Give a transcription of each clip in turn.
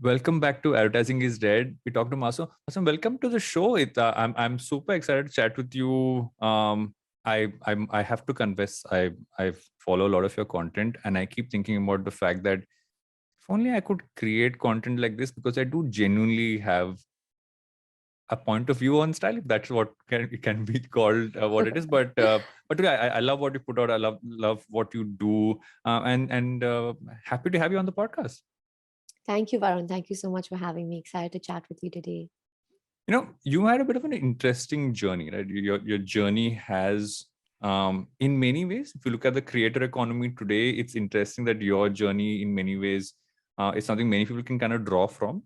Welcome back to Advertising is Dead. We talked to Masoom. Masoom, welcome to the show. I'm super excited to chat with you. I have to confess, I follow a lot of your content, and I keep thinking about the fact that if only I could create content like this, because I do genuinely have a point of view on style, if that's what can be called what it is. But yeah, I love what you put out. I love what you do, and happy to have you on the podcast. Thank you, Varun. Thank you so much for having me. Excited to chat with you today. You had a bit of an interesting journey, right? Your journey has, in many ways, if you look at the creator economy today, it's interesting that your journey, in many ways, is something many people can kind of draw from,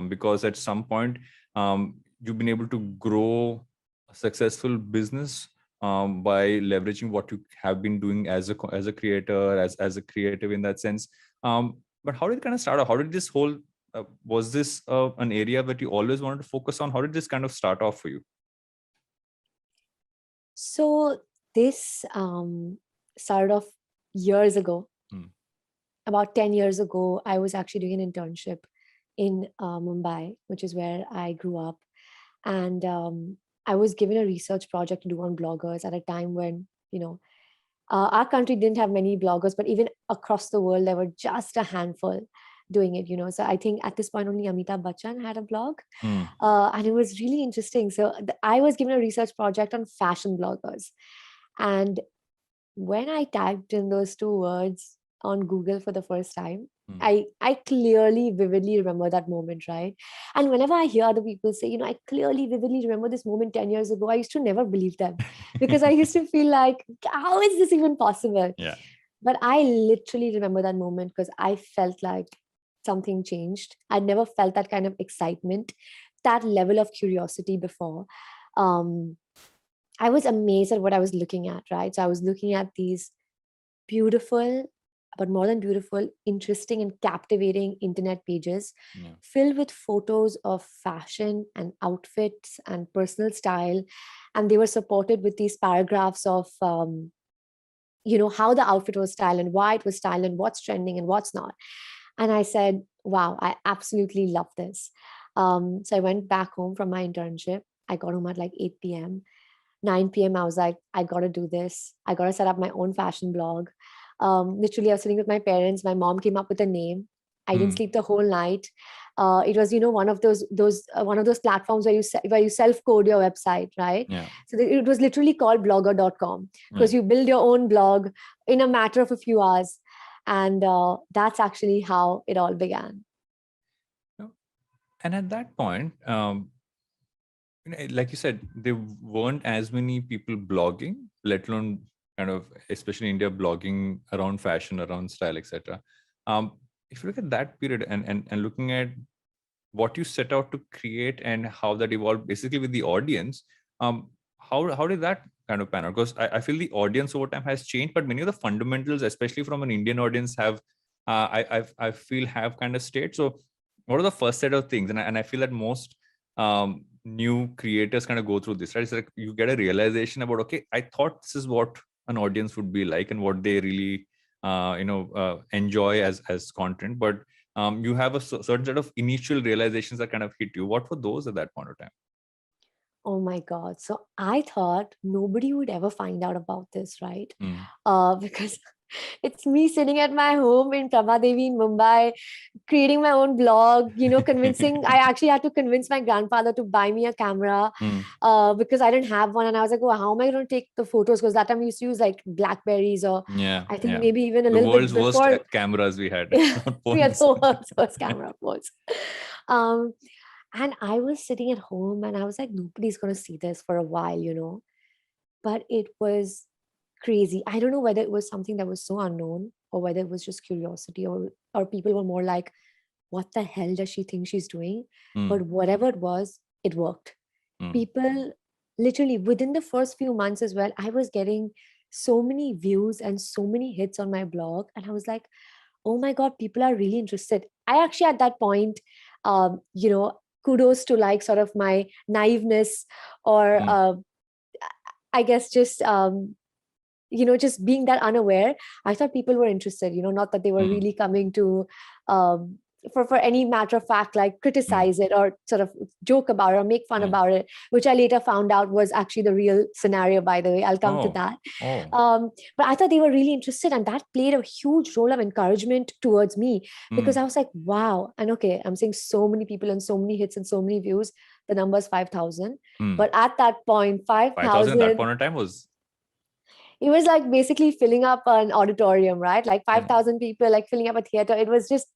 because at some point, you've been able to grow a successful business by leveraging what you have been doing as a creator, as a creative in that sense. But how did it kind of start off? How did this whole was this an area that you always wanted to focus on? How did this kind of start off for you? So this started off years ago. About 10 years ago, I was actually doing an internship in Mumbai, which is where I grew up. And I was given a research project to do on bloggers at a time when, our country didn't have many bloggers, but even across the world, there were just a handful doing it, So I think at this point, only Amitabh Bachchan had a blog. And it was really interesting. So I was given a research project on fashion bloggers. And when I typed in those two words on Google for the first time, I clearly, vividly remember that moment, right? And whenever I hear other people say, I clearly, vividly remember this moment 10 years ago, I used to never believe them because I used to feel like, how is this even possible? Yeah. But I literally remember that moment because I felt like something changed. I'd never felt that kind of excitement, that level of curiosity before. I was amazed at what I was looking at, right? So I was looking at these beautiful, but more than beautiful, interesting and captivating internet pages filled with photos of fashion and outfits and personal style. And they were supported with these paragraphs of, how the outfit was styled and why it was styled and what's trending and what's not. And I said, wow, I absolutely love this. So I went back home from my internship. I got home at like 8 p.m. 9 p.m. I was like, I got to do this. I got to set up my own fashion blog. Literally, I was sitting with my parents. My mom came up with a name. I didn't sleep the whole night. It was, one of those platforms where you self code your website, right? Yeah. So it was literally called blogger.com because you build your own blog in a matter of a few hours. And that's actually how it all began. And at that point, like you said, there weren't as many people blogging, let alone kind of, especially in India, blogging around fashion, around style, etc. If you look at that period and looking at what you set out to create and how that evolved, basically with the audience, how did that kind of pan out? Because I feel the audience over time has changed, but many of the fundamentals, especially from an Indian audience, have I feel have kind of stayed. So, what are the first set of things? And I feel that most new creators kind of go through this, right? It's like you get a realization about, okay, I thought this is what an audience would be like and what they really enjoy as content, but you have a certain set of initial realizations that kind of hit you. What were those at that point of time? Oh my God. So I thought nobody would ever find out about this, right? Because it's me sitting at my home in Prabhadevi in Mumbai, creating my own blog, I actually had to convince my grandfather to buy me a camera because I didn't have one. And I was like, oh, how am I going to take the photos? Because that time we used to use like Blackberries or I think maybe even a little bit before. The world's worst cameras we had. We had the world's worst camera phones. And I was sitting at home and I was like, nobody's going to see this for a while, But it was crazy. I don't know whether it was something that was so unknown or whether it was just curiosity or people were more like, what the hell does she think she's doing? But whatever it was, it worked. People literally within the first few months as well, I was getting so many views and so many hits on my blog. And I was like, oh my God, people are really interested. I actually at that point, kudos to like sort of my naiveness or I guess just being that unaware. I thought people were interested, not that they were really coming to for any matter of fact, like criticize it or sort of joke about it or make fun Yeah. about it, which I later found out was actually the real scenario, by the way. I'll come to that. But I thought they were really interested, and that played a huge role of encouragement towards me, because I was like, wow. And okay, I'm seeing so many people and so many hits and so many views. The number's 5,000. But at that point, 5,000 at that point in time was, it was like basically filling up an auditorium, right? Like 5,000 people, like filling up a theater. It was just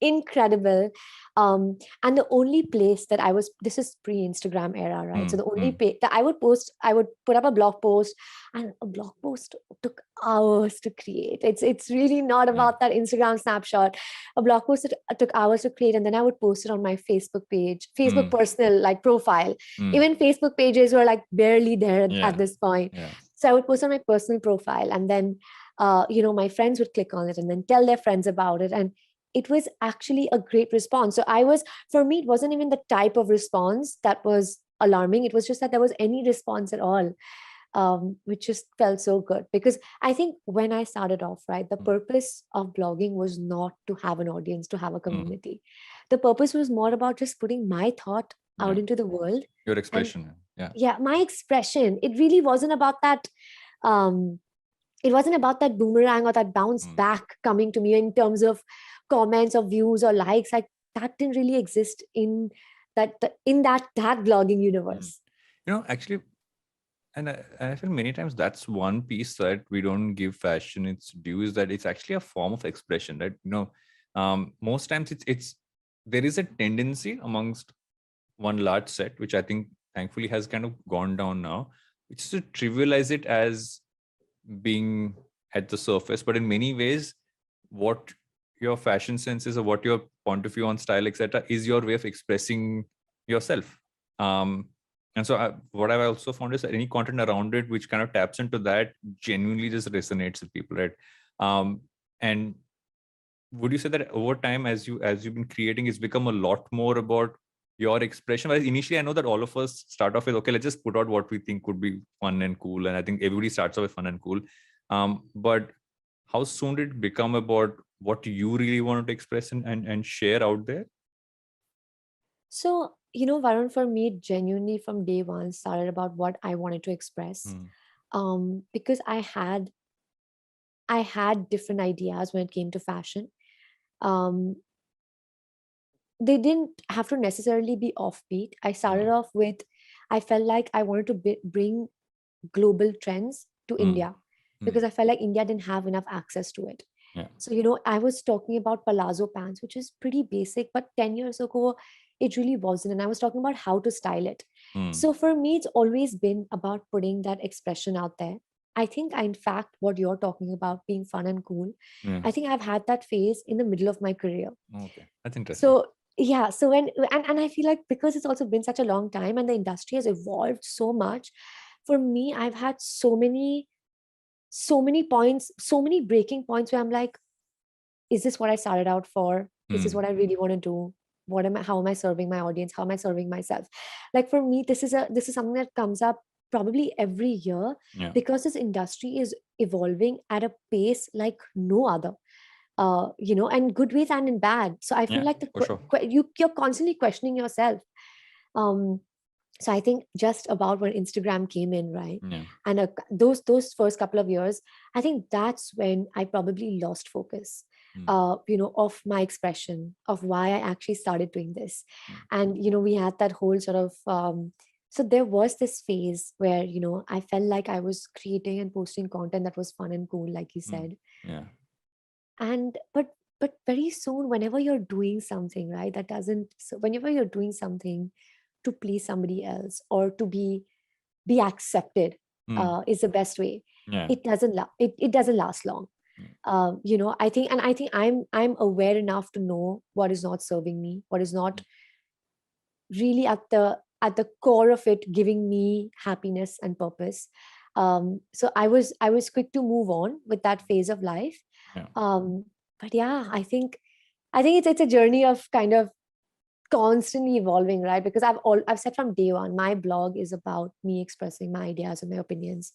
incredible. And the only place that I was, this is pre-Instagram era, right? So the only that I would put up a blog post, and a blog post took hours to create. It's really not about that Instagram snapshot. A blog post took hours to create, and then I would post it on my Facebook page, Facebook personal like profile. Even Facebook pages were like barely there at this point. So I would post on my personal profile, and then my friends would click on it and then tell their friends about it. And it was actually a great response. So for me, it wasn't even the type of response that was alarming. It was just that there was any response at all, which just felt so good. Because I think when I started off, right, the purpose of blogging was not to have an audience, to have a community. The purpose was more about just putting my thought out into the world. Your expression. My expression. It really wasn't about that. It wasn't about that boomerang or that bounce back coming to me in terms of comments or views or likes. Like that didn't really exist in that blogging universe. Actually, and I feel many times that's one piece that we don't give fashion its due, is that it's actually a form of expression, right? Most times it's there is a tendency amongst one large set, which I think thankfully has kind of gone down now, which is to trivialize it as being at the surface. But in many ways, what your fashion sense is, or what your point of view on style, etc., is your way of expressing yourself. And so what I've also found is that any content around it which kind of taps into that genuinely just resonates with people, right? And would you say that over time, as you've been creating, it's become a lot more about your expression? Whereas initially, I know that all of us start off with, okay, let's just put out what we think could be fun and cool. And I think everybody starts off with fun and cool. But how soon did it become about what you really wanted to express and share out there? So, Varun, for me, genuinely from day one started about what I wanted to express. Because I had different ideas when it came to fashion. They didn't have to necessarily be offbeat. I started off with, I felt like I wanted to bring global trends to India, because I felt like India didn't have enough access to it. So, I was talking about palazzo pants, which is pretty basic, but 10 years ago, it really wasn't. And I was talking about how to style it. So for me, it's always been about putting that expression out there. I think, in fact, what you're talking about, being fun and cool, I think I've had that phase in the middle of my career. Okay, that's interesting. So yeah, so and I feel like, because it's also been such a long time and the industry has evolved so much, for me, I've had so many points, so many breaking points where I'm like, is this what I started out for? Is this what I really want to do? How am I serving my audience? How am I serving myself? Like for me, this is something that comes up probably every year, because this industry is evolving at a pace like no other. And good ways and in bad. So I feel like you're constantly questioning yourself. So I think just about when Instagram came in, right? And those first couple of years, I think that's when I probably lost focus, of my expression, of why I actually started doing this. And, we had that whole sort of, so there was this phase where, I felt like I was creating and posting content that was fun and cool, like you said. And, but very soon, whenever you're doing something, right, whenever you're doing something to please somebody else or to be accepted, is the best way. It doesn't last long. I think I'm aware enough to know what is not serving me, what is not really at the core of it giving me happiness and purpose. So I was quick to move on with that phase of life. But yeah, I think it's a journey of kind of constantly evolving, right? Because I've said from day one, my blog is about me expressing my ideas and my opinions.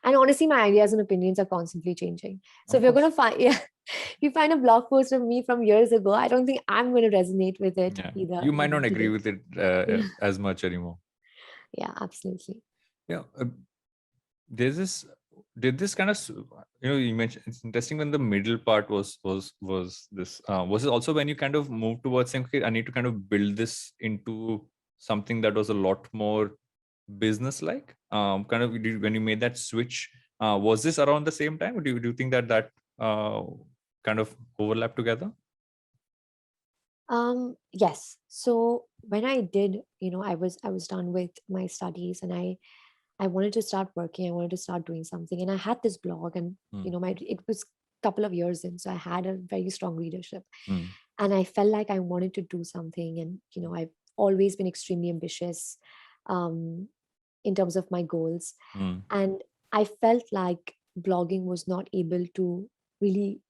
And honestly, my ideas and opinions are constantly changing. So Of if you're course. gonna find, yeah, if you find a blog post of me from years ago, I don't think I'm going to resonate with it Yeah. either You might not even agree today. with it Yeah, as much anymore. yeah, absolutely. Yeah. There's this, did this kind of, you mentioned, it's interesting when the middle part was this, was it also when you kind of moved towards saying, okay, I need to kind of build this into something that was a lot more business like, kind of when you made that switch, was this around the same time, or do you think that uh, kind of overlap together? Yes. So when I did, I was done with my studies, and I wanted to start working. I wanted to start doing something, and I had this blog, and my it was a couple of years in, so I had a very strong readership, and I felt like I wanted to do something, and I've always been extremely ambitious, um, in terms of my goals, and I felt like blogging was not able to really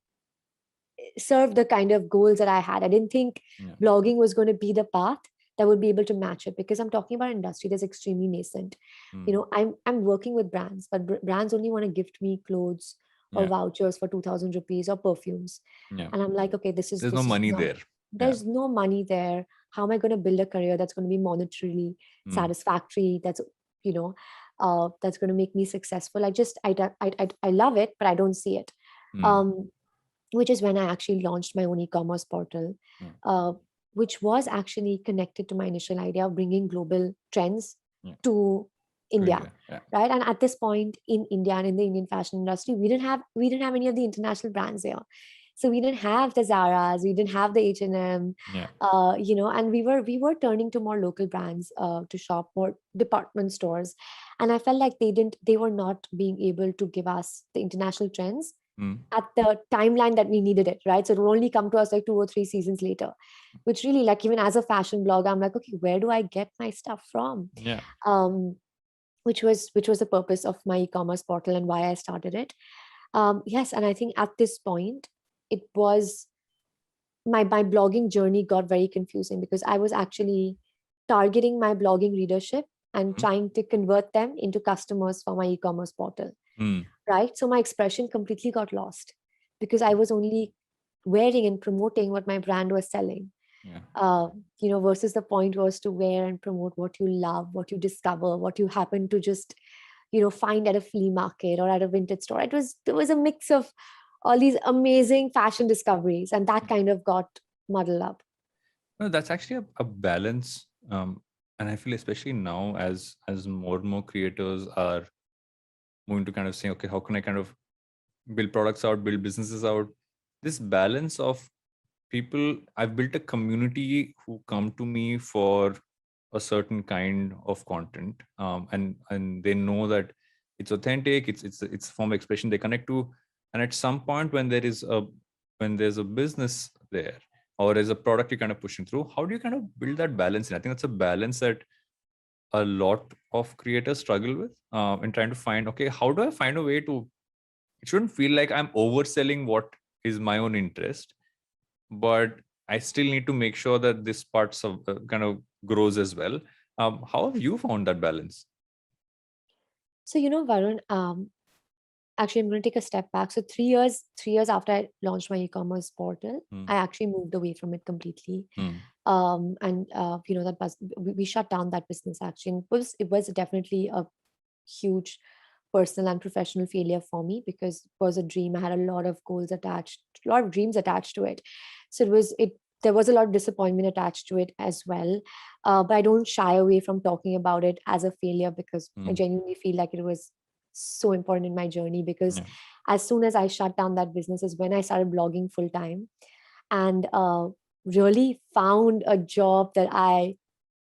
serve the kind of goals that I had. I didn't think Yeah. blogging was going to be the path that would be able to match it, because I'm talking about an industry that's extremely nascent. I'm working with brands, but brands only want to gift me clothes or Yeah. vouchers for 2000 rupees or perfumes. Yeah. And I'm like, okay, this is There's no this is money not, there. Yeah. there's no money there. How am I going to build a career that's going to be monetarily satisfactory, that's going to make me successful? I love it, but I don't see it. um which is when I actually launched my own e-commerce portal, uh, which was actually connected to my initial idea of bringing global trends Yeah. to To India, India. Yeah. right? And at this point in India and in the Indian fashion industry, we didn't have any of the international brands here. So we didn't have the Zara's, we didn't have the H&M, Yeah. and we were turning to more local brands, to shop, more department stores, and I felt like they were not being able to give us the international trends at the timeline that we needed it, right? So it will only come to us like 2 or 3 seasons later, which really, like, even as a fashion blogger, I'm like, okay, where do I get my stuff from? Yeah. Um, which was the purpose of my e-commerce portal and why I started it. Yes, and I think at this point, it was my blogging journey got very confusing, because I was actually targeting my blogging readership and trying to convert them into customers for my e-commerce portal, right? So my expression completely got lost, because I was only wearing and promoting what my brand was selling. Yeah. Versus the point was to wear and promote what you love, what you discover, what you happen to just, find at a flea market or at a vintage store. There was a mix of all these amazing fashion discoveries, and that kind of got muddled up. No, that's actually a balance. And I feel especially now, as more and more creators are moving to kind of saying, okay, how can I kind of build products out, build businesses out? This balance of people, I've built a community who come to me for a certain kind of content, and they know that it's authentic, it's a form of expression they connect to. And at some point, when there's a business there, or there's a product you're kind of pushing through, how do you kind of build that balance? And I think that's a balance that a lot of creators struggle with, in trying to find, okay, how do I find a way to, it shouldn't feel like I'm overselling what is my own interest, but I still need to make sure that this parts of kind of grows as well. How have you found that balance? So, Varun, actually, I'm going to take a step back. So 3 years after I launched my e-commerce portal, I actually moved away from it completely. And that we shut down that business. Actually, and it was definitely a huge personal and professional failure for me, because it was a dream. I had a lot of goals attached, a lot of dreams attached to it. So there was a lot of disappointment attached to it as well. But I don't shy away from talking about it as a failure, because I genuinely feel like it was so important in my journey. Because Yeah. as soon as I shut down that business is when I started blogging full time, and really found a job that I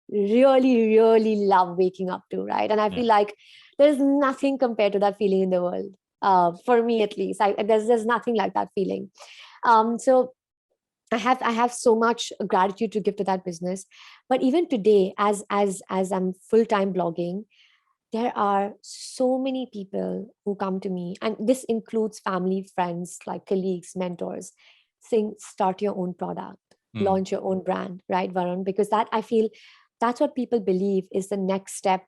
really, really love waking up to, right? And I Yeah. feel like there's nothing compared to that feeling in the world, for me at least. There's nothing like that feeling. So I have so much gratitude to give to that business. But even today, as I'm full time blogging, there are so many people who come to me, and this includes family, friends, like colleagues, mentors, saying, start your own product. launch your own brand, right, Varun? Because that, I feel, that's what people believe is the next step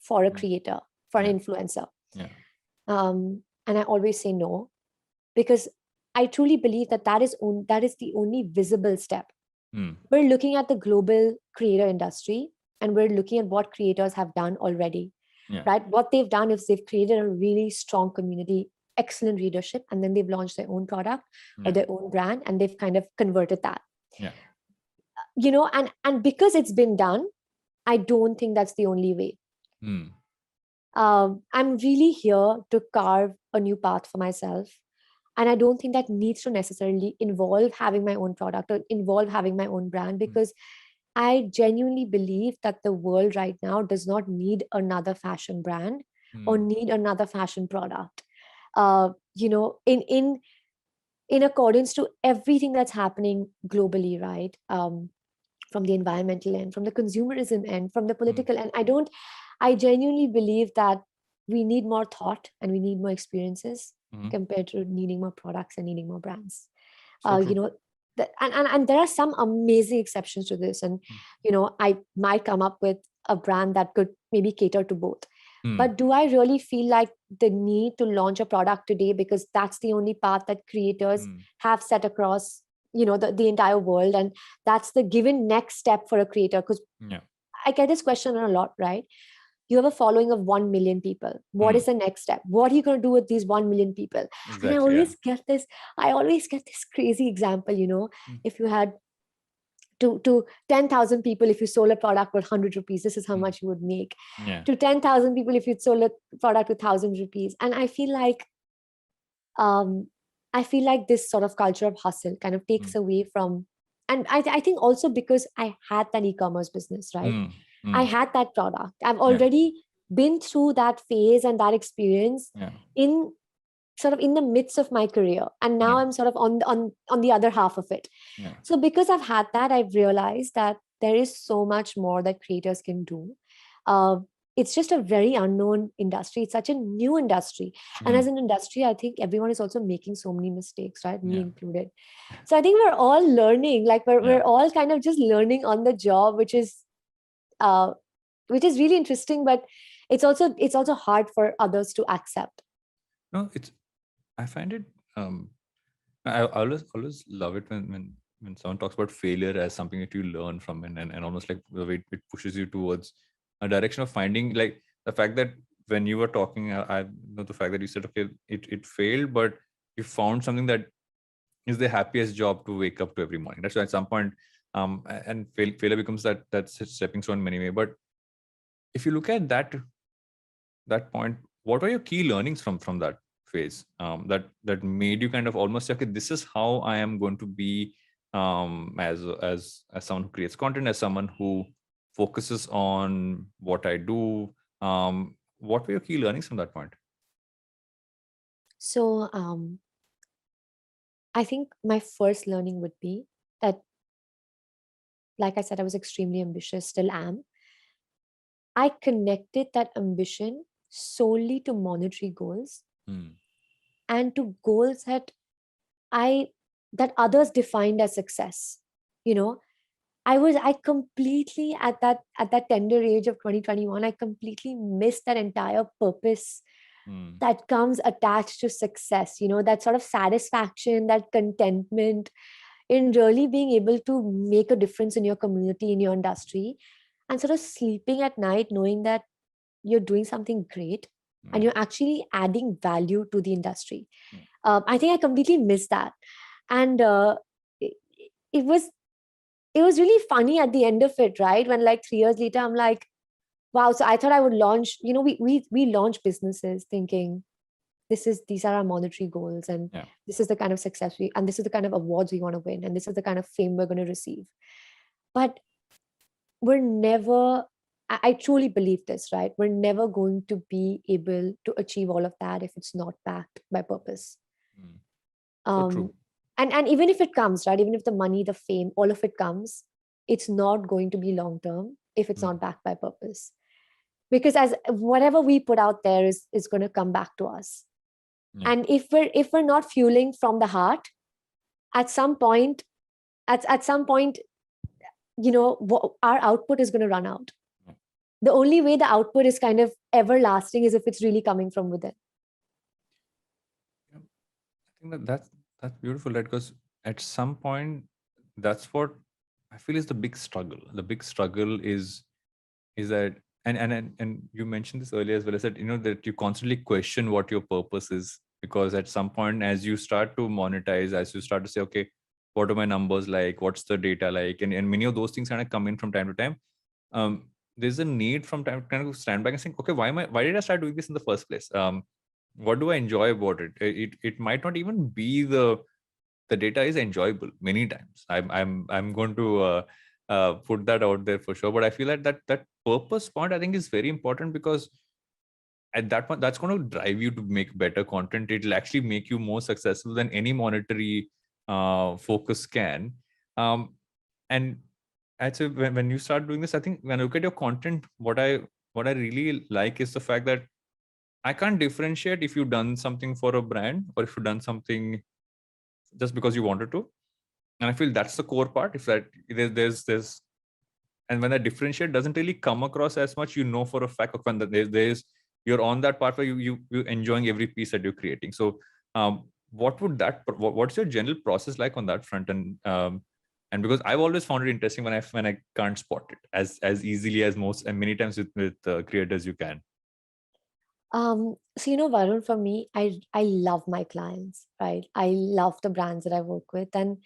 for a creator, for an influencer. And I always say no, because I truly believe that that is the only visible step. We're looking at the global creator industry, and we're looking at what creators have done already, right? What they've done is they've created a really strong community, excellent readership, and then they've launched their own product or their own brand, and they've kind of converted that. And because it's been done, I don't think that's the only way. I'm really here to carve a new path for myself. And I don't think that needs to necessarily involve having my own product or involve having my own brand, because I genuinely believe that the world right now does not need another fashion brand or need another fashion product. In accordance to everything that's happening globally, right? From the environmental end, from the consumerism end, from the political end. I genuinely believe that we need more thought and we need more experiences compared to needing more products and needing more brands. And there are some amazing exceptions to this. And, I might come up with a brand that could maybe cater to both. But do I really feel like the need to launch a product today because that's the only path that creators have set across, the entire world, and that's the given next step for a creator? Because I get this question a lot, right? You have a following of 1 million people. What is the next step? What are you going to do with these 1 million people? Exactly, and I always get this crazy example, if you had to 10,000 people, if you sold a product with 100 rupees, this is how much you would make. To 10,000 people, if you'd sold a product with 1,000 rupees. And I feel like this sort of culture of hustle kind of takes away from, and I think also because I had that e-commerce business, right? I had that product. I've already been through that phase and that experience in the midst of my career. And now I'm sort of on the other half of it. So because I've had that, I've realized that there is so much more that creators can do. It's just a very unknown industry. It's such a new industry. And as an industry, I think everyone is also making so many mistakes, right? Me included. So I think we're all learning, like we're all kind of just learning on the job, which is really interesting, but it's also hard for others to accept. No, I find it. I always love it when someone talks about failure as something that you learn from, and almost like the way it pushes you towards a direction of finding, like the fact that when you were talking, I know the fact that you said, okay, it failed, but you found something that is the happiest job to wake up to every morning. That's why at some point, and failure becomes that's stepping stone in many ways. But if you look at that point, what are your key learnings from that phase that made you kind of almost say, okay, this is how I am going to be as someone who creates content, as someone who focuses on what I do? What were your key learnings from that point? So I think my first learning would be that, like I said, I was extremely ambitious, still am. I connected that ambition solely to monetary goals and to goals that others defined as success. I completely at that tender age of 2021, I completely missed that entire purpose that comes attached to success, that sort of satisfaction, that contentment in really being able to make a difference in your community, in your industry, and sort of sleeping at night knowing that you're doing something great and you're actually adding value to the industry. I think I completely missed that. And it was really funny at the end of it, right? When like 3 years later, I'm like, wow, so I thought I would launch, we launch businesses thinking these are our monetary goals, and this is the kind of success and this is the kind of awards we want to win, and this is the kind of fame we're going to receive. But we're never, I truly believe this, right? We're never going to be able to achieve all of that if it's not backed by purpose. So true. And even if it comes, right, even if the money, the fame, all of it comes, it's not going to be long term if it's not backed by purpose. Because as whatever we put out there is going to come back to us. And if we're not fueling from the heart, at some point, at some point, our output is going to run out. The only way the output is kind of everlasting is if it's really coming from within. I think that's beautiful, right? Because at some point, that's what I feel is the big struggle. The big struggle is that, and you mentioned this earlier as well, is that that you constantly question what your purpose is, because at some point, as you start to monetize, as you start to say, okay, what are my numbers like, what's the data like, and many of those things kind of come in from time to time. There's a need from time to kind of stand back and think, okay, why did I start doing this in the first place? What do I enjoy about it? It might not even be the data is enjoyable many times. I'm going to put that out there for sure. But I feel like that purpose point, I think, is very important, because at that point, that's going to drive you to make better content. It'll actually make you more successful than any monetary focus can. And I'd say when you start doing this, I think when I look at your content, what I really like is the fact that I can't differentiate if you've done something for a brand or if you've done something just because you wanted to. And I feel that's the core part. If that there's and when that differentiate doesn't really come across as much, for a fact of when there's you're on that part where you're enjoying every piece that you're creating. So what's your general process like on that front? And because I've always found it interesting when I can't spot it as easily as most, and many times with creators you can. So, Varun, for me, I love my clients, right? I love the brands that I work with, and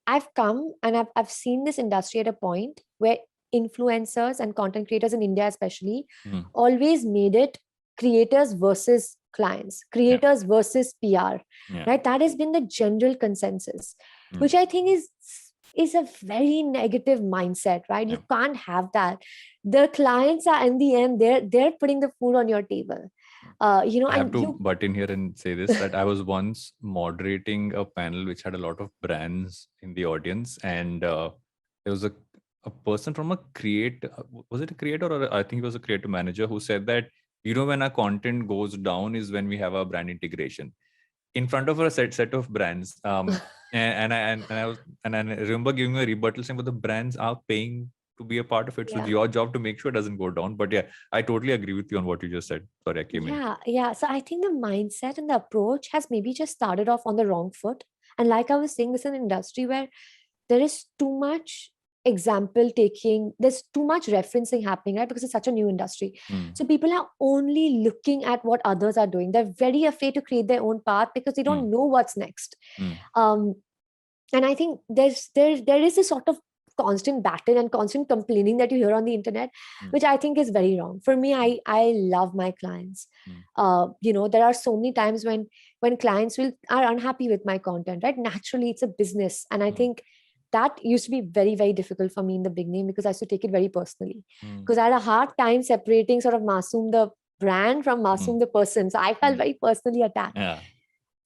I've come and I've seen this industry at a point where influencers and content creators in India especially always made it creators versus clients, creators versus PR, right? That has been the general consensus, which I think is a very negative mindset, right? You can't have that. The clients are, in the end, they're putting the food on your table. I have to butt in here and say this, that I was once moderating a panel which had a lot of brands in the audience, and there was a person from a was it a creator, or I think it was a creative manager, who said that when our content goes down is when we have our brand integration in front of a set of brands. And I remember giving a rebuttal saying, but the brands are paying to be a part of it. So it's your job to make sure it doesn't go down. But yeah, I totally agree with you on what you just said. Sorry, I came in. Yeah. So I think the mindset and the approach has maybe just started off on the wrong foot. And like I was saying, this is an industry where there is too much example taking, there's too much referencing happening, right? Because it's such a new industry. So people are only looking at what others are doing. They're very afraid to create their own path because they don't know what's next. And I think there is a sort of constant battle and constant complaining that you hear on the internet, which I think is very wrong. For me, I love my clients. There are so many times when clients are unhappy with my content, right? Naturally, it's a business. And I think that used to be very, very difficult for me in the beginning, because I used to take it very personally. Because I had a hard time separating sort of Masoom the brand from Masoom the person. So I felt very personally attacked.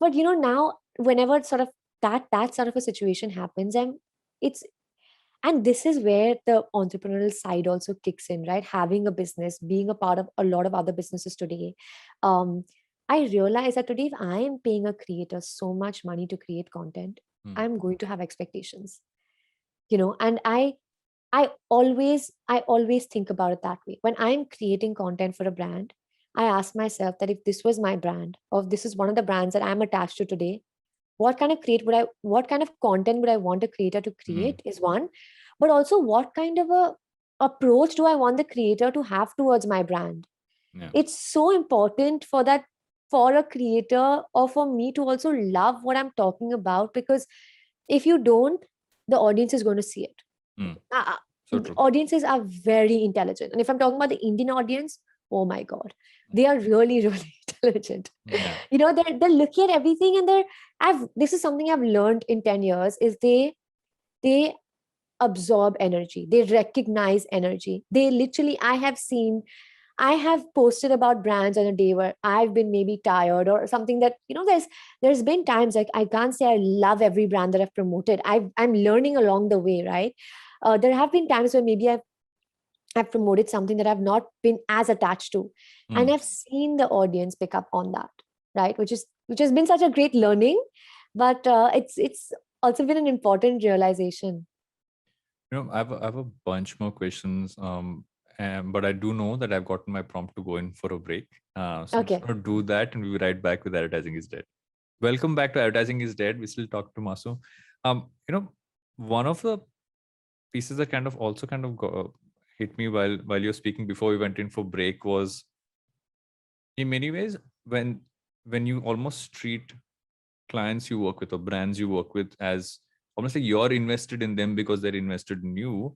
But now whenever sort of that sort of a situation happens, and this is where the entrepreneurial side also kicks in, right? Having a business, being a part of a lot of other businesses today. I realize that today, if I am paying a creator so much money to create content, I'm going to have expectations, and I always think about it that way. When I'm creating content for a brand, I ask myself that if this was my brand, or if this is one of the brands that I'm attached to today, what kind of content would I want a creator to create is one, but also what kind of a approach do I want the creator to have towards my brand? It's so important for a creator or for me to also love what I'm talking about, because if you don't, the audience is going to see it. Audiences are very intelligent, and if I'm talking about the Indian audience, oh my god, they are really, really intelligent. They're looking at everything, and this is something I've learned in 10 years, is they absorb energy, they recognize energy. They literally, I have posted about brands on a day where I've been maybe tired or something, that there's been times, like, I can't say I love every brand that I've promoted. I'm learning along the way, right? There have been times where maybe I've promoted something that I've not been as attached to, and I've seen the audience pick up on that, right? Which has been such a great learning. But it's also been an important realization. I have a bunch more questions, but I do know that I've gotten my prompt to go in for a break. So I'm just Okay. going to do that, and we'll be right back with Advertising is Dead. Welcome back to Advertising is Dead. We still talk to Masoom. One of the pieces that kind of also hit me while you're speaking before we went in for break was, in many ways, when you almost treat clients you work with or brands you work with as almost like you're invested in them because they're invested in you,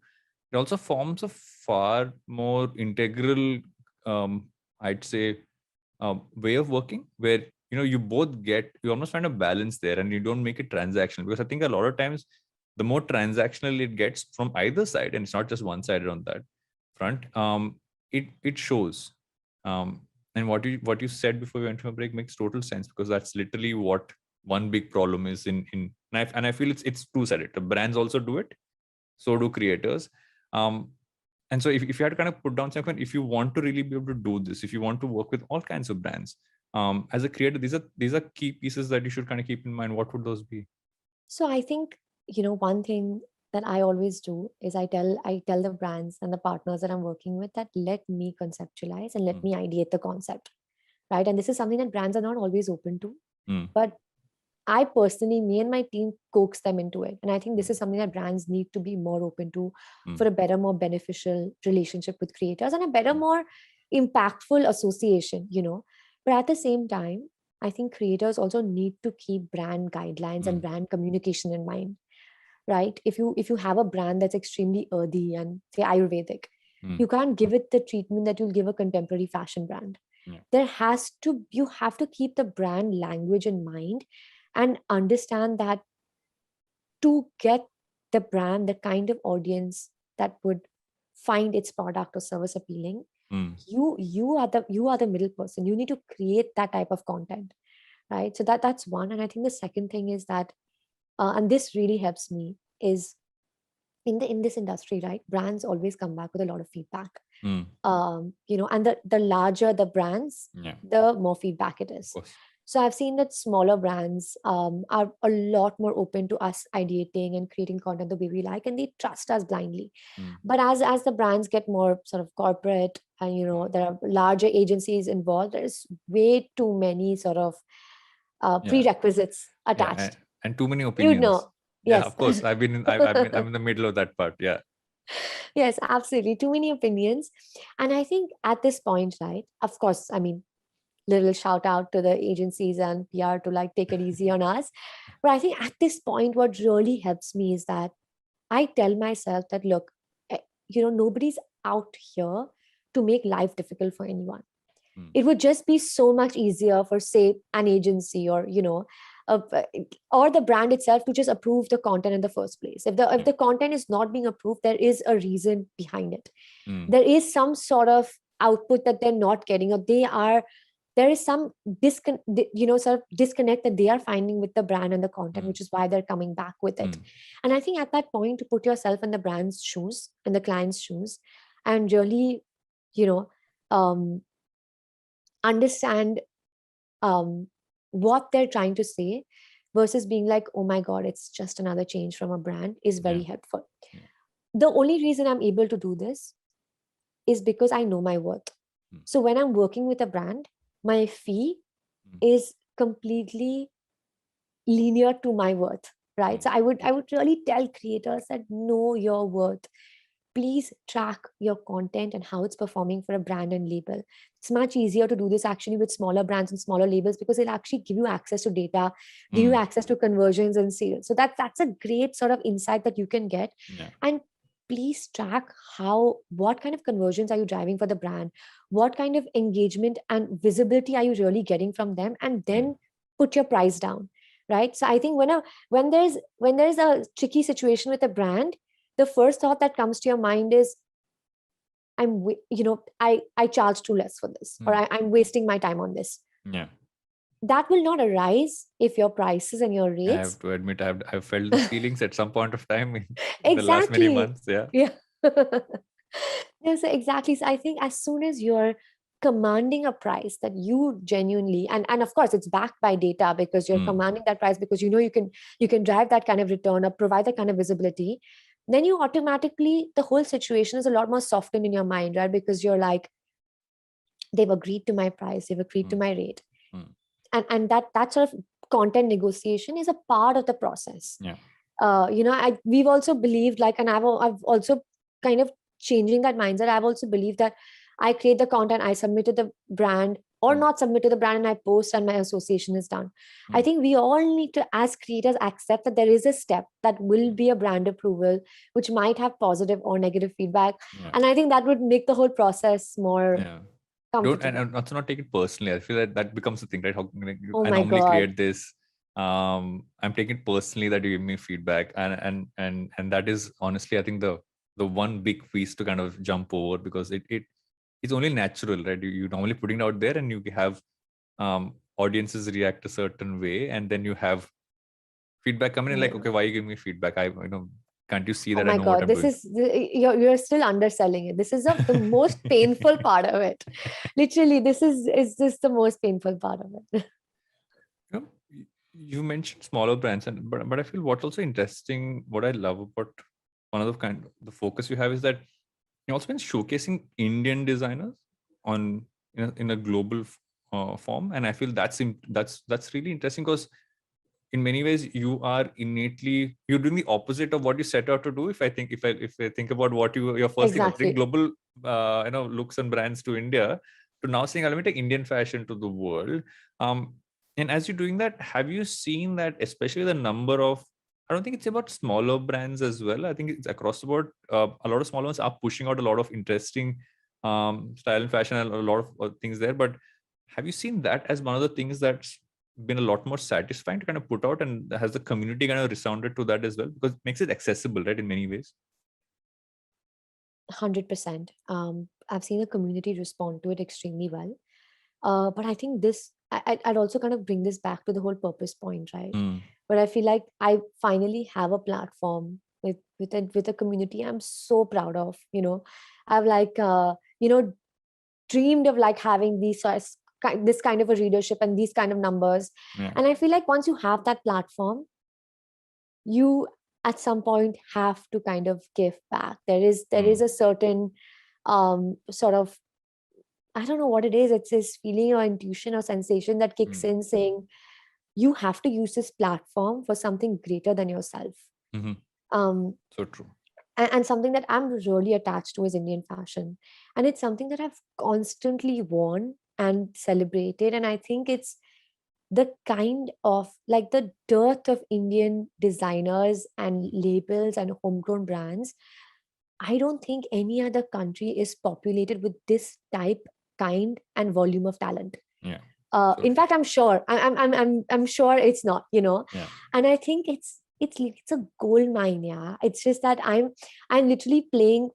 it also forms a far more integral, I'd say, way of working where you almost find a balance there, and you don't make it transactional, because I think a lot of times the more transactional it gets from either side, and it's not just one sided on that front, it shows. And what you said before we went to a break makes total sense, because that's literally what one big problem is and I feel it's two-sided. The brands also do it, so do creators. And so if you had to kind of put down something, if you want to really be able to do this, if you want to work with all kinds of brands, as a creator, these are key pieces that you should kind of keep in mind. What would those be? So I think, one thing that I always do is I tell the brands and the partners that I'm working with that let me conceptualize and let me ideate the concept, right? And this is something that brands are not always open to, but I personally, me and my team coax them into it. And I think this is something that brands need to be more open to for a better, more beneficial relationship with creators and a better, more impactful association. But at the same time, I think creators also need to keep brand guidelines and brand communication in mind, right? If you have a brand that's extremely earthy and say Ayurvedic, you can't give it the treatment that you'll give a contemporary fashion brand. You have to keep the brand language in mind and understand that to get the brand the kind of audience that would find its product or service appealing, you are the middle person. You need to create that type of content, right? So that's one. And I think the second thing is that and this really helps me is in this industry, right? Brands always come back with a lot of feedback. And the larger the brands, the more feedback it is. So I've seen that smaller brands are a lot more open to us ideating and creating content the way we like, and they trust us blindly. But as the brands get more sort of corporate, and there are larger agencies involved, there's way too many sort of prerequisites attached. And too many You opinions. know, Yeah, yes. of course. I'm in the middle of that part. Yeah. Yes, absolutely. Too many opinions. And I think at this point, right, of course, I mean, little shout out to the agencies and PR to like take it easy on us. But I think at this point, what really helps me is that I tell myself that, look, nobody's out here to make life difficult for anyone. It would just be so much easier for, say, an agency or, uh, or the brand itself to just approve the content in the first place. If the content is not being approved, there is a reason behind it. There is some sort of output that they're not getting, or there is some sort of disconnect that they are finding with the brand and the content, which is why they're coming back with it. And I think at that point, to put yourself in the brand's shoes, in the client's shoes, and really, understand what they're trying to say versus being like, oh my God, it's just another change from a brand, is very helpful. The only reason I'm able to do this is because I know my worth. So when I'm working with a brand, my fee is completely linear to my worth, right? So I would really tell creators that know your worth. Please track your content and how it's performing for a brand and label. It's much easier to do this actually with smaller brands and smaller labels, because it'll actually give you access to data, give you access to conversions and sales. So that's a great sort of insight that you can get. And please track what kind of conversions are you driving for the brand, what kind of engagement and visibility are you really getting from them, and then put your price down, right? So I think when there's a tricky situation with a brand, the first thought that comes to your mind is, I charge too less for this, or I'm wasting my time on this. That will not arise if your prices and your rates. I have to admit, I've felt these feelings at some point of time in exactly. the last many months. Yeah. Yeah. So exactly. So I think as soon as you're commanding a price that you genuinely, and of course it's backed by data, because you're commanding that price because you can drive that kind of return or provide that kind of visibility, then you automatically, the whole situation is a lot more softened in your mind, right? Because you're like, they've agreed to my price, they've agreed to my rate. And that sort of content negotiation is a part of the process. We've also believed, like, and I've also kind of changing that mindset. I've also believed that I create the content, I submit to the brand, or not submit to the brand, and I post and my association is done. I think we all need to, as creators, accept that there is a step that will be a brand approval, which might have positive or negative feedback. And I think that would make the whole process more comfortable. And also not take it personally. I feel that that becomes a thing, right? How Oh I my normally God. create this. I'm taking it personally that you give me feedback, and that is honestly, I think the one big piece to kind of jump over, because it's only natural, right? You normally putting it out there, and you have audiences react a certain way, and then you have feedback coming in, like, okay, why are you giving me feedback? Can't you see that I know what I'm doing? You're still underselling it. This is the most painful part of it. Literally, this is just the most painful part of it. You mentioned smaller brands, but I feel what's also interesting, what I love about one of the focus you have is that you also been showcasing Indian designers on in a global form, and I feel that's really interesting, because in many ways you're doing the opposite of what you set out to do. If I think about what your first thing was bring global looks and brands to India, to now saying I'll take Indian fashion to the world. And as you're doing that, have you seen that, especially the number of, I don't think it's about smaller brands as well, I think it's across the board, a lot of smaller ones are pushing out a lot of interesting style and fashion and a lot of things there. But have you seen that as one of the things that's been a lot more satisfying to kind of put out, and has the community kind of resounded to that as well, because it makes it accessible, right, in many ways? 100%. I've seen the community respond to it extremely well. But I think I'd also kind of bring this back to the whole purpose point, right? But I feel like I finally have a platform with a community I'm so proud of. I've dreamed of like having this kind of a readership and these kind of numbers. And I feel like once you have that platform, you at some point have to kind of give back. There is a certain sort of, I don't know what it is. It's this feeling or intuition or sensation that kicks in, saying you have to use this platform for something greater than yourself. So true. And something that I'm really attached to is Indian fashion. And it's something that I've constantly worn and celebrated. And I think it's the kind of, like, the dearth of Indian designers and labels and homegrown brands. I don't think any other country is populated with this type, kind, and volume of talent. In fact, I'm sure I'm sure it's not, and I think it's a gold mine. It's just that I'm literally playing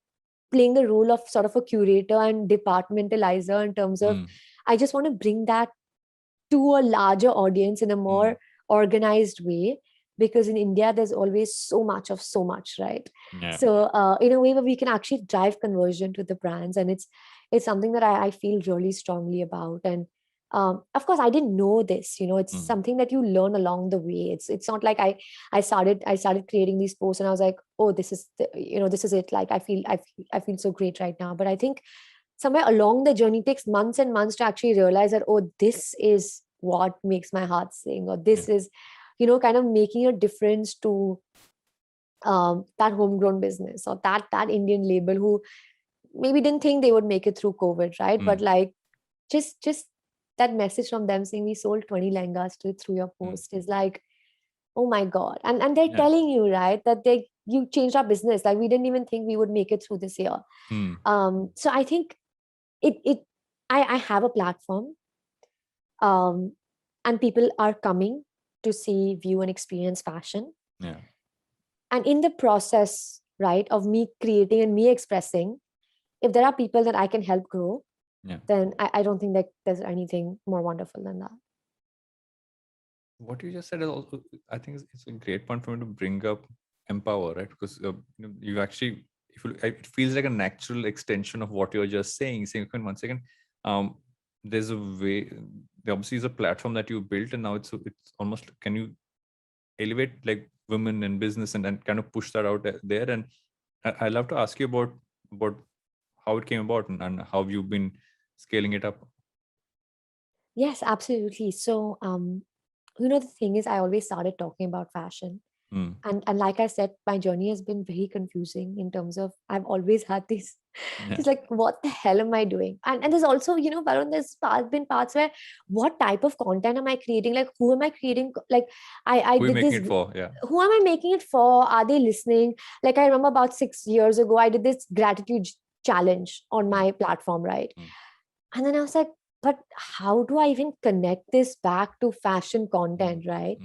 the role of sort of a curator and departmentalizer, in terms of I just want to bring that to a larger audience in a more organized way, because in India there's always so much of so much, right? So in a way where we can actually drive conversion to the brands, and it's something that I feel really strongly about. And of course I didn't know this, it's something that you learn along the way. It's not like I started creating these posts and I was like, oh, this is this is it, like I feel so great right now. But I think somewhere along the journey, it takes months and months to actually realize that, oh, this is what makes my heart sing, or this is kind of making a difference to that homegrown business, or that Indian label who maybe didn't think they would make it through COVID, right? But like just that message from them saying we sold 20 lehengas through your post is like, oh my God. And they're telling you, right, that you changed our business. Like, we didn't even think we would make it through this year. So I think I have a platform, and people are coming to see, view, and experience fashion. And in the process, right, of me creating and me expressing, if there are people that I can help grow, then I don't think that there's anything more wonderful than that. What you just said is also, I think it's a great point for me to bring up empower, right? Because you actually, it feels like a natural extension of what you're just saying. Saying, one second, there's a way, there obviously is a platform that you built, and now it's almost, can you elevate like women in business and kind of push that out there? And I love to ask you about how it came about and how you've been scaling it up. Yes, absolutely. So, the thing is, I always started talking about fashion. And like I said, my journey has been very confusing in terms of I've always had this, Yeah. just like, what the hell am I doing? And there's also, Varun, been parts where what type of content am I creating? Like, who am I creating? Like, I Who are you did making this. it for? Yeah. Who am I making it for? Are they listening? Like, I remember about 6 years ago, I did this gratitude challenge on my platform, right? And then I was like, but how do I even connect this back to fashion content, right?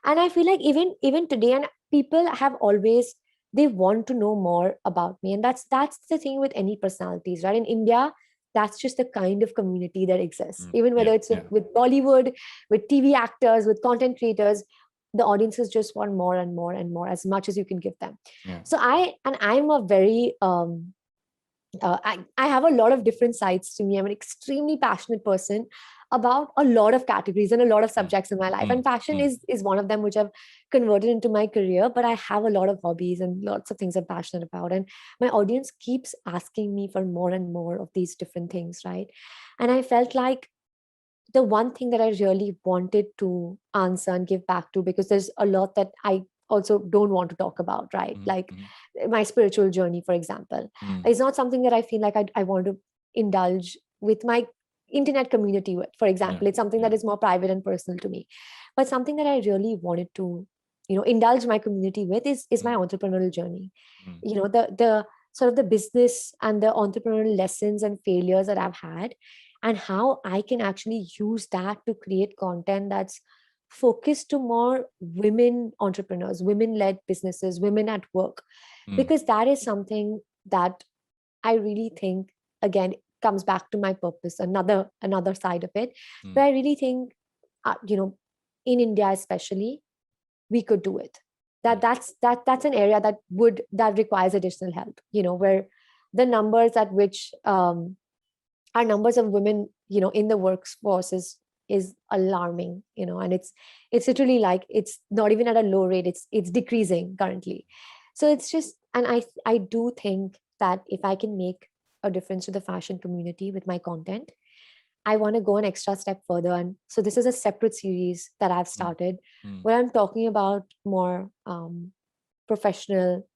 And I feel like even today, and people have always, they want to know more about me. And that's the thing with any personalities, right? In India, that's just the kind of community that exists. Even whether it's with Bollywood, with TV actors, with content creators, the audiences just want more and more and more, as much as you can give them. So I'm a very I have a lot of different sides to me. I'm an extremely passionate person about a lot of categories and a lot of subjects in my life. And fashion is one of them, which I've converted into my career. But I have a lot of hobbies and lots of things I'm passionate about. And my audience keeps asking me for more and more of these different things, right? And I felt like the one thing that I really wanted to answer and give back to, because there's a lot that I also don't want to talk about, right? Like my spiritual journey, for example, is not something that I feel like I want to indulge with my internet community with, for example. It's something that is more private and personal to me. But something that I really wanted to, indulge my community with is my entrepreneurial journey. The sort of the business and the entrepreneurial lessons and failures that I've had, and how I can actually use that to create content that's focused to more women entrepreneurs, women led businesses, women at work, because that is something that I really think, again, comes back to my purpose, another side of it. But I really think, in India especially, we could do it. That's an area that requires additional help. Where the numbers at which our numbers of women in the workforce is alarming, and it's literally like, it's not even at a low rate, it's decreasing currently. So it's just, and I do think that if I can make a difference to the fashion community with my content, I want to go an extra step further. And so this is a separate series that I've started, where I'm talking about more professional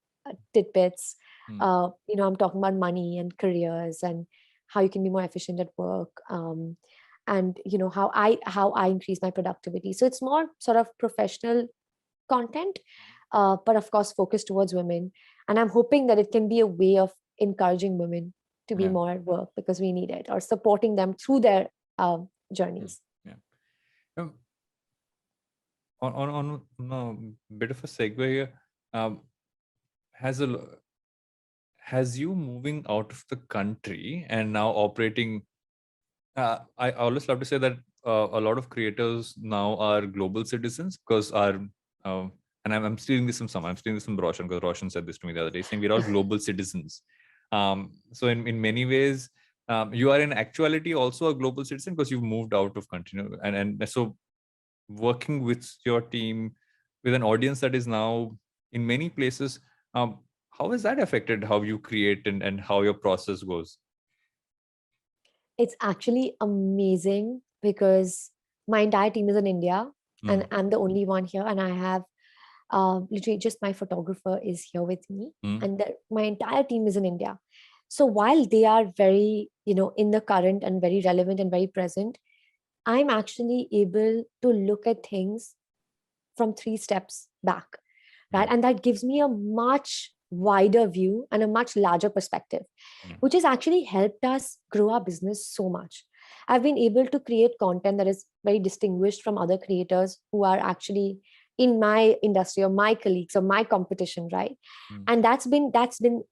tidbits. I'm talking about money and careers and how you can be more efficient at work, and how I increase my productivity. So it's more sort of professional content, but of course focused towards women. And I'm hoping that it can be a way of encouraging women to be more at work, because we need it, or supporting them through their journeys. Um, on a bit of a segue here, has you moving out of the country and now operating, I always love to say that a lot of creators now are global citizens, because and I'm stealing this from someone. I'm stealing this from Roshan, because Roshan said this to me the other day, saying we're all global citizens. So in many ways, you are in actuality also a global citizen, because you've moved out of country, and so working with your team, with an audience that is now in many places, how has that affected how you create and how your process goes? It's actually amazing, because my entire team is in India, and I'm the only one here, and I have literally just my photographer is here with me, and my entire team is in India. So while they are very, in the current and very relevant and very present, I'm actually able to look at things from 3 steps back, right? And that gives me a much wider view and a much larger perspective, which has actually helped us grow our business so much. I've been able to create content that is very distinguished from other creators who are actually in my industry, or my colleagues, or my competition, right? And that's been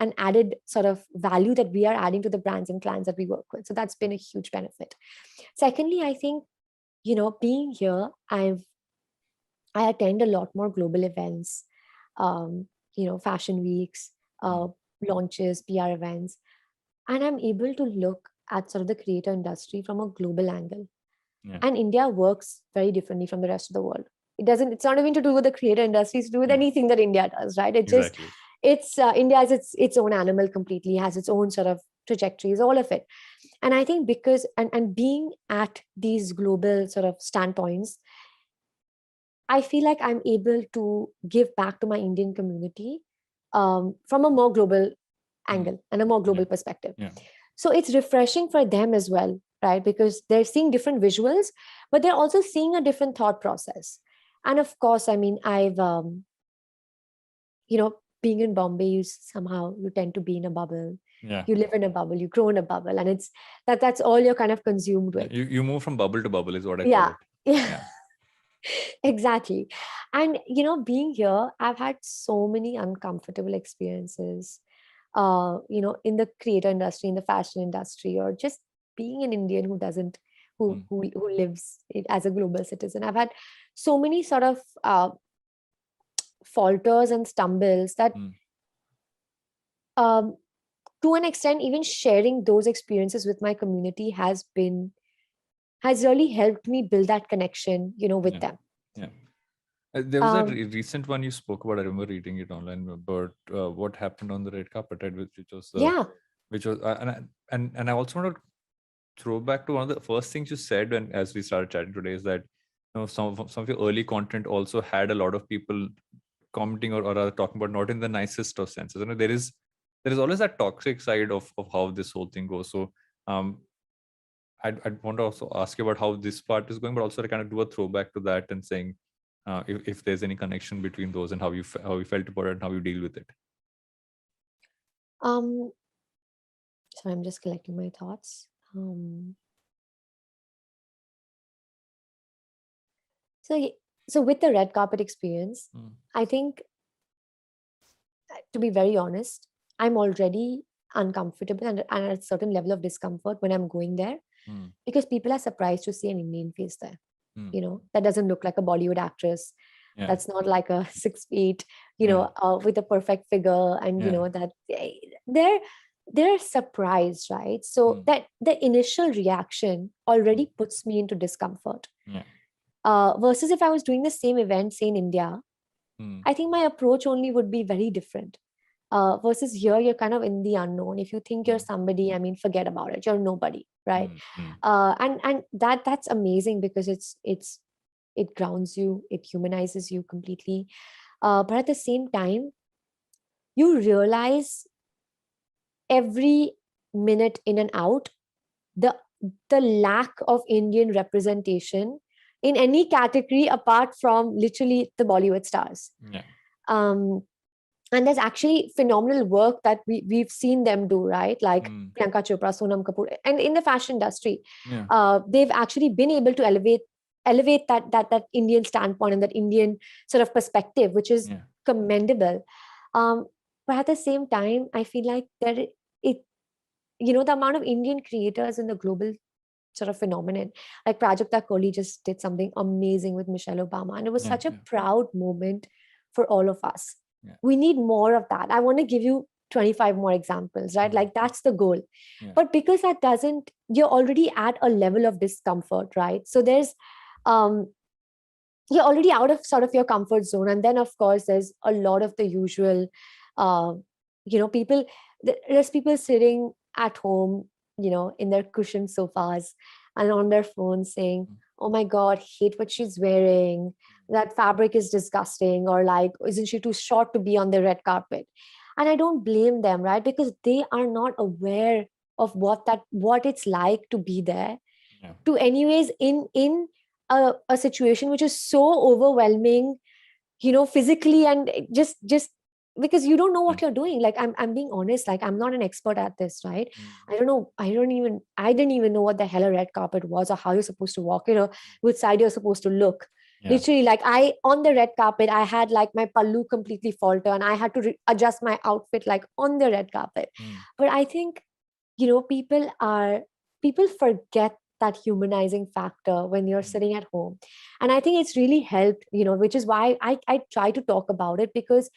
an added sort of value that we are adding to the brands and clients that we work with. So that's been a huge benefit. Secondly, I think, being here, I attend a lot more global events, fashion weeks, launches, PR events, and I'm able to look at sort of the creator industry from a global angle. Yeah. And India works very differently from the rest of the world. It's not even to do with the creator industry, it's to do with anything that India does, right? Exactly. India has its own animal completely, has its own sort of trajectories, all of it. And I think because, and being at these global sort of standpoints, I feel like I'm able to give back to my Indian community from a more global angle and a more global perspective. Yeah. So it's refreshing for them as well, right? Because they're seeing different visuals, but they're also seeing a different thought process. And of course, I mean, I've, being in Bombay, you tend to be in a bubble. Yeah. You live in a bubble, you grow in a bubble, and that's all you're kind of consumed with. You move from bubble to bubble is what I call Yeah. it. Yeah. Exactly. And being here, I've had so many uncomfortable experiences, in the creator industry, in the fashion industry, or just being an Indian who doesn't who lives as a global citizen. I've had so many sort of falters and stumbles that um, to an extent, even sharing those experiences with my community has really helped me build that connection, with them. Yeah. There was a recent one you spoke about. I remember reading it online about what happened on the red carpet, right? Which was, and I also want to throw back to one of the first things you said when as we started chatting today is that some of your early content also had a lot of people commenting or talking about not in the nicest of senses. There is always that toxic side of how this whole thing goes. So I'd want to also ask you about how this part is going, but also to kind of do a throwback to that and saying if there's any connection between those and how you felt about it and how you deal with it. So I'm just collecting my thoughts. So with the red carpet experience, I think, to be very honest, I'm already uncomfortable and at a certain level of discomfort when I'm going there, because people are surprised to see an Indian face there. That doesn't look like a Bollywood actress. Yeah. That's not like a 6 feet, with a perfect figure, and that they're surprised, right? So that the initial reaction already puts me into discomfort. Yeah. Versus if I was doing the same event, say in India, I think my approach only would be very different. Versus here, you're kind of in the unknown. If you think you're somebody, I mean, forget about it. You're nobody, right? And that's amazing because it grounds you, it humanizes you completely. But at the same time, you realize every minute in and out the lack of Indian representation in any category apart from literally the Bollywood stars. Yeah. And there's actually phenomenal work that we've seen them do, right? Like Priyanka Chopra, Sonam Kapoor, and in the fashion industry, they've actually been able to elevate that Indian standpoint and that Indian sort of perspective, which is commendable. But at the same time, I feel like the amount of Indian creators in the global sort of phenomenon, like Prajakta Kohli just did something amazing with Michelle Obama, and it was such a proud moment for all of us. We need more of that. I want to give you 25 more examples, right? Like that's the goal. But because that doesn't, you're already at a level of discomfort, right? So there's you're already out of sort of your comfort zone, and then of course there's a lot of the usual there's people sitting at home, in their cushioned sofas and on their phones saying, oh my god, hate what she's wearing, that fabric is disgusting, or like, isn't she too short to be on the red carpet? And I don't blame them, right? Because they are not aware of what it's like to be there, to anyways in a situation which is so overwhelming, physically, and just because you don't know what you're doing. Like I'm being honest, like I'm not an expert at this, right? I don't know. I didn't even know what the hell a red carpet was, or how you're supposed to walk, which side you're supposed to look. Literally, like on the red carpet, I had like my pallu completely falter, and I had to adjust my outfit like on the red carpet. But I think, people forget that humanizing factor when you're sitting at home. And I think it's really helped, which is why I try to talk about it, because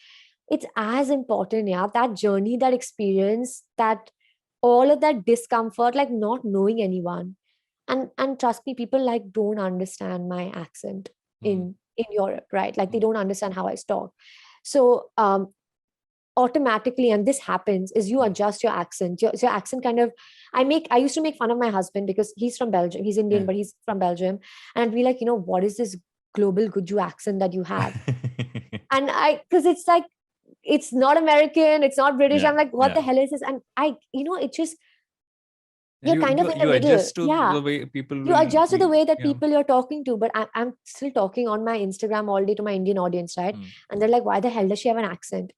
it's as important, that journey, that experience, that all of that discomfort, like not knowing anyone. And trust me, people like don't understand my accent in Europe, right? Like they don't understand how I talk. So automatically, and this happens, is you adjust your accent. Your accent kind of, I used to make fun of my husband because he's from Belgium. He's Indian, but he's from Belgium. And I'd be like, what is this global Guju accent that you have? And because it's like, it's not American, it's not British. I'm like, what the hell is this? And it just, you're kind of in the middle. Adjust to the way people You adjust to the way that people you're talking to. But I'm still talking on my Instagram all day to my Indian audience, right? And they're like, why the hell does she have an accent?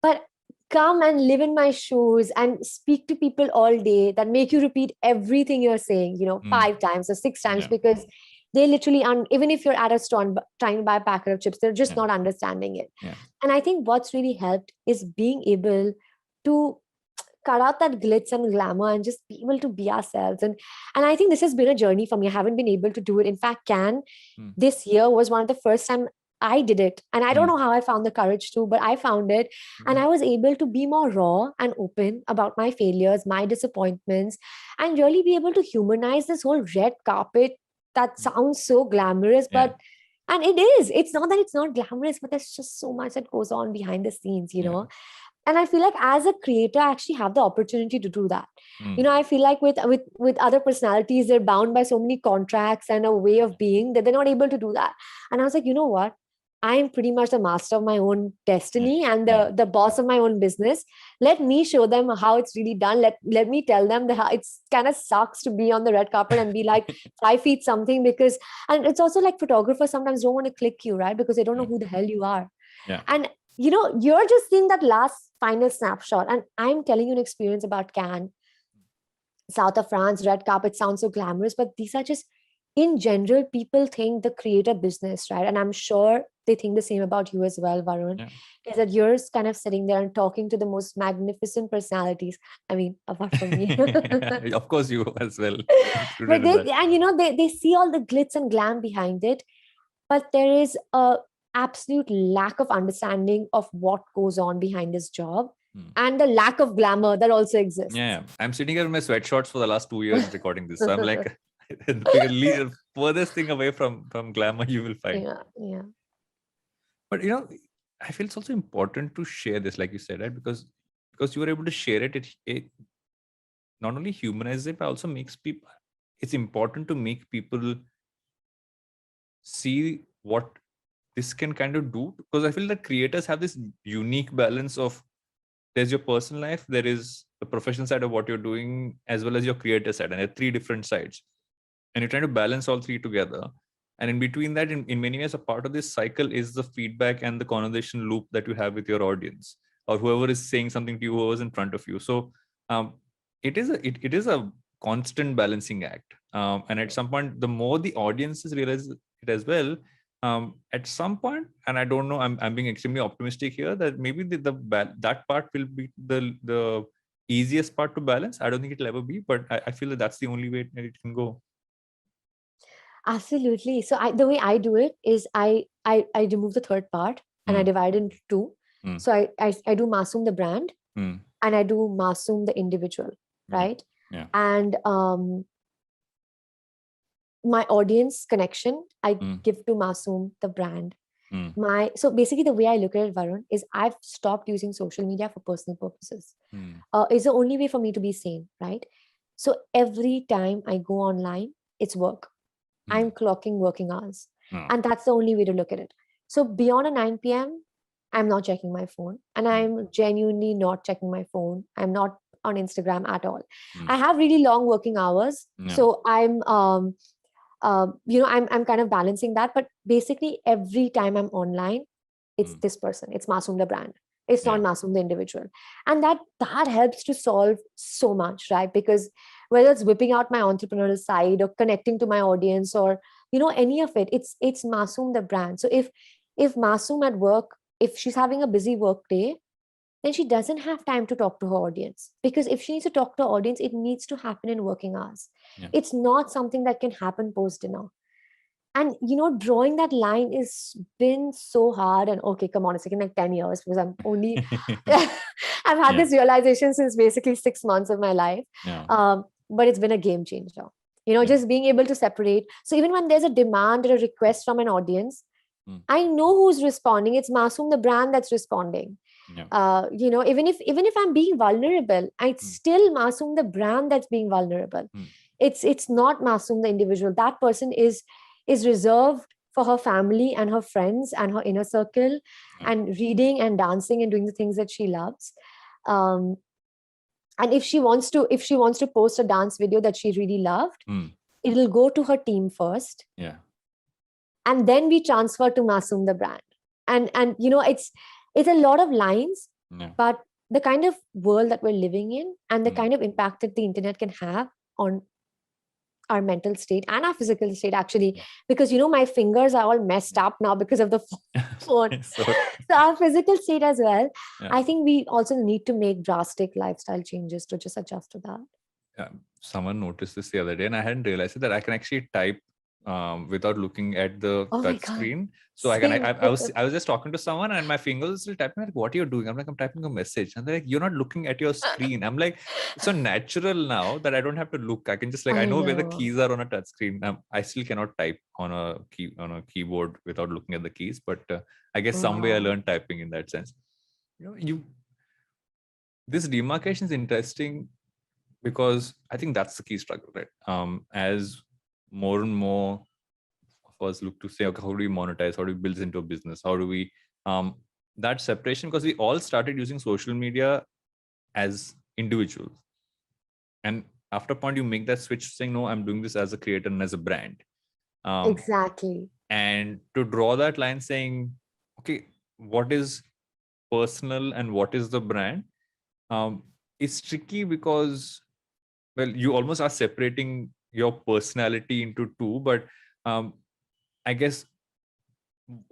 But come and live in my shoes and speak to people all day that make you repeat everything you're saying, 5 times or 6 times, because they literally, even if you're at a store trying to buy a packet of chips, they're just not understanding it. And I think what's really helped is being able to cut out that glitz and glamour and just be able to be ourselves. And I think this has been a journey for me. I haven't been able to do it. In fact, this year was one of the first time I did it. And I don't know how I found the courage to, but I found it. And I was able to be more raw and open about my failures, my disappointments, and really be able to humanize this whole red carpet that sounds so glamorous, but and it is. It's not that it's not glamorous, but there's just so much that goes on behind the scenes, And I feel like as a creator, I actually have the opportunity to do that. I feel like with other personalities, they're bound by so many contracts and a way of being that they're not able to do that. And I was like, you know what? I am pretty much the master of my own destiny and the boss of my own business. Let me show them how it's really done. Let me tell them that it's kind of sucks to be on the red carpet and be like 5 feet something, because, and it's also like photographers sometimes don't want to click you, right? Because they don't know who the hell you are. And you're just seeing that last final snapshot. And I'm telling you an experience about Cannes, south of France, red carpet sounds so glamorous, but these are just, in general, people think the creator business, right? And I'm sure they think the same about you as well, Varun, is that you're kind of sitting there and talking to the most magnificent personalities. I mean, apart from me. Of course, you as well. But they see all the glitz and glam behind it, but there is a absolute lack of understanding of what goes on behind this job and the lack of glamour that also exists. I'm sitting here in my sweatshorts for the last 2 years recording this. So I'm like, the furthest thing away from glamour you will find. But I feel it's also important to share this, like you said, right? Because you were able to share it, it not only humanizes it, but also makes people, it's important to make people see what this can kind of do. Because I feel that creators have this unique balance of, there's your personal life, there is the professional side of what you're doing, as well as your creator side, and there are 3 different sides. And you're trying to balance all 3 together. And in between that, in many ways, a part of this cycle is the feedback and the conversation loop that you have with your audience, or whoever is saying something to you, whoever's in front of you. So it is a constant balancing act. And at some point, the more the audiences realize it as well, at some point, and I don't know, I'm being extremely optimistic here, that maybe that part will be the easiest part to balance. I don't think it'll ever be, but I feel that that's the only way it can go. Absolutely. So the way I do it is I remove the third part and I divide it into 2. So I do Masoom the brand and I do Masoom the individual, right? And my audience connection, I give to Masoom the brand. So basically the way I look at it, Varun, is I've stopped using social media for personal purposes. It's the only way for me to be sane, right? So every time I go online, it's work. I'm clocking working hours. And that's the only way to look at it. So beyond a 9 p.m., I'm not checking my phone. And I'm genuinely not checking my phone. I'm not on Instagram at all. I have really long working hours. So I'm kind of balancing that. But basically every time I'm online, it's this person. It's Masoom the brand. It's not Masoom the individual. And that helps to solve so much, right? Because whether it's whipping out my entrepreneurial side or connecting to my audience or, any of it, it's Masoom the brand. So if Masoom at work, if she's having a busy work day, then she doesn't have time to talk to her audience. Because if she needs to talk to her audience, it needs to happen in working hours. It's not something that can happen post dinner. And drawing that line is been so hard. And okay, come on, it's taken like 10 years because I'm only I've had this realization since basically 6 months of my life. But it's been a game changer. Just being able to separate. So even when there's a demand or a request from an audience, I know who's responding. It's Masoom, the brand, that's responding. Even if I'm being vulnerable, it's still Masoom, the brand, that's being vulnerable. It's not Masoom, the individual. That person is reserved for her family and her friends and her inner circle, and reading and dancing and doing the things that she loves. And if she wants to post a dance video that she really loved, it'll go to her team first. And then we transfer to Masoom, the brand. And it's a lot of lines, but the kind of world that we're living in and the kind of impact that the internet can have on our mental state and our physical state, actually, because my fingers are all messed up now because of the phone. So our physical state as well. I think we also need to make drastic lifestyle changes to just adjust to that. Someone noticed this the other day, and I hadn't realized it, that I can actually type without looking at the touch screen. So I was just talking to someone and my fingers are still typing. Like, what are you doing? I'm like, I'm typing a message. And they're like, you're not looking at your screen. I'm like, it's so natural now that I don't have to look. I can just I know where the keys are on a touch screen. I still cannot type on a keyboard without looking at the keys. But I guess some way I learned typing in that sense. This demarcation is interesting because I think that's the key struggle, right? As more and more of us look to say, okay, how do we monetize? How do we build this into a business? How do we that separation? Because we all started using social media as individuals, and after a point, you make that switch, saying, "No, I'm doing this as a creator and as a brand." Exactly. And to draw that line, saying, "Okay, what is personal and what is the brand?" It's tricky because, well, you almost are separating your personality into two, but I guess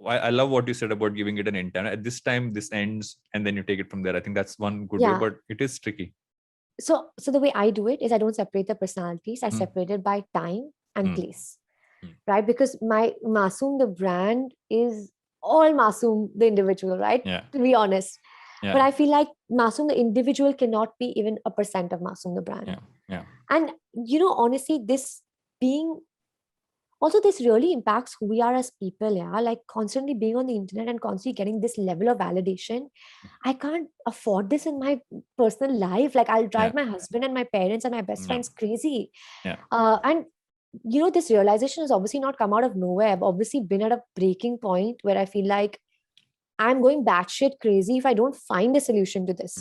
I love what you said about giving it an intent. At this time, this ends, and then you take it from there. I think that's one good way, but it is tricky. So the way I do it is I don't separate the personalities. I separate it by time and place, right? Because my Masoom, the brand, is all Masoom, the individual, right? To be honest. But I feel like Masoom, the individual, cannot be even a % of Masoom, the brand. And, honestly, this really impacts who we are as people. Like constantly being on the internet and constantly getting this level of validation. I can't afford this in my personal life. Like I'll drive my husband and my parents and my best friends crazy. And, this realization has obviously not come out of nowhere. I've obviously been at a breaking point where I feel like I'm going batshit crazy if I don't find a solution to this.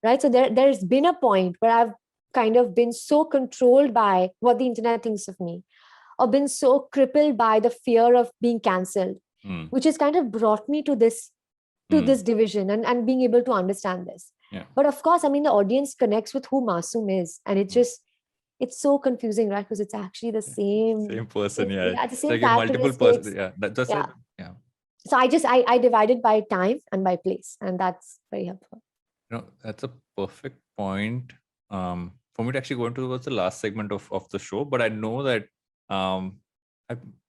Right. So there's been a point where I've kind of been so controlled by what the internet thinks of me, or been so crippled by the fear of being cancelled, which has kind of brought me to this division and being able to understand this. But of course, I mean, the audience connects with who Masoom is, and it's so confusing, right? Because it's actually the same person. The same like multiple persons. That's it. So I divided by time and by place, and that's very helpful. That's a perfect point for me to actually go into towards the last segment of the show. But I know that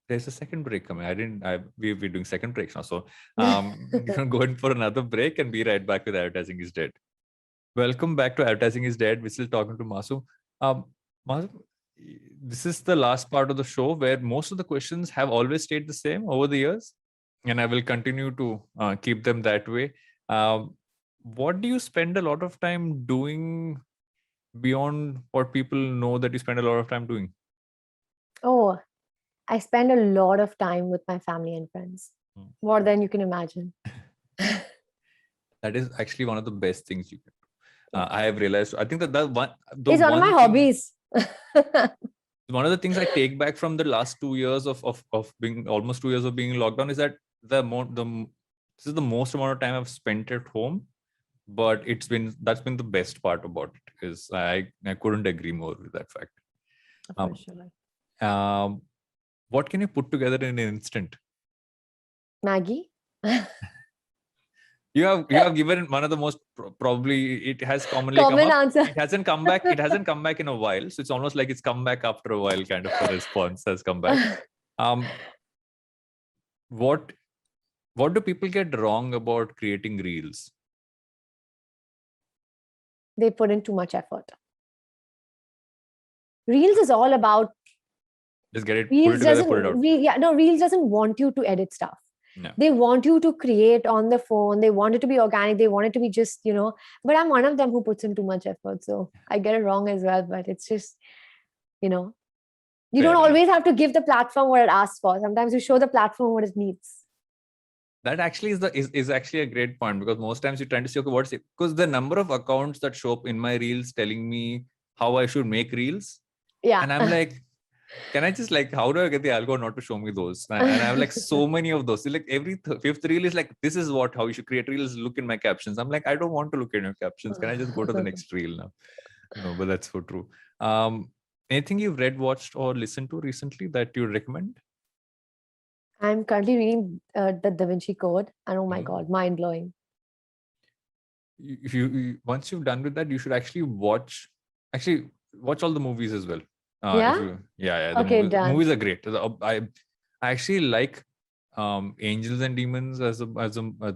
there's a second break coming. We're doing second breaks now. So we're going to go in for another break and be right back with Advertising is Dead. Welcome back to Advertising is Dead. We're still talking to Masoom. Masoom, this is the last part of the show where most of the questions have always stayed the same over the years. And I will continue to keep them that way. What do you spend a lot of time doing beyond what people know that you spend a lot of time doing? Oh, I spend a lot of time with my family and friends, more than you can imagine. That is actually one of the best things you can do. I have realized. I think that it's one of my hobbies. One of the things I take back from the last 2 years of being almost 2 years of being in lockdown is that this is the most amount of time I've spent at home, but that's been the best part about it. Is I couldn't agree more with that fact. For sure. What can you put together in an instant? Maggie. You have given one of the most probably it has commonly common come up. Answer. It hasn't come back. It hasn't come back in a while. So it's almost like it's come back after a while. Kind of a response has come back. what do people get wrong about creating reels? They put in too much effort. Reels is all about just get it, Reels put it together, put it out. Reels doesn't want you to edit stuff. No. They want you to create on the phone. They want it to be organic. They want it to be just, but I'm one of them who puts in too much effort. So I get it wrong as well, but it's just, you don't always have to give the platform what it asks for. Sometimes you show the platform what it needs. That actually is actually a great point, because most times you're trying to see, okay, what's it? Because the number of accounts that show up in my reels telling me how I should make reels. Yeah. And I'm like, can I just how do I get the algo not to show me those? And I have so many of those. So every fifth reel is this is how you should create reels. Look in my captions. I'm I don't want to look in your captions. Can I just go to the next reel now? No, but that's so true. Anything you've read, watched, or listened to recently that you recommend? I'm currently reading the Da Vinci Code, and oh my God, mind blowing. If you once you've done with that, you should actually watch all the movies as well. Yeah. The okay, movies are great. I actually like Angels and Demons as a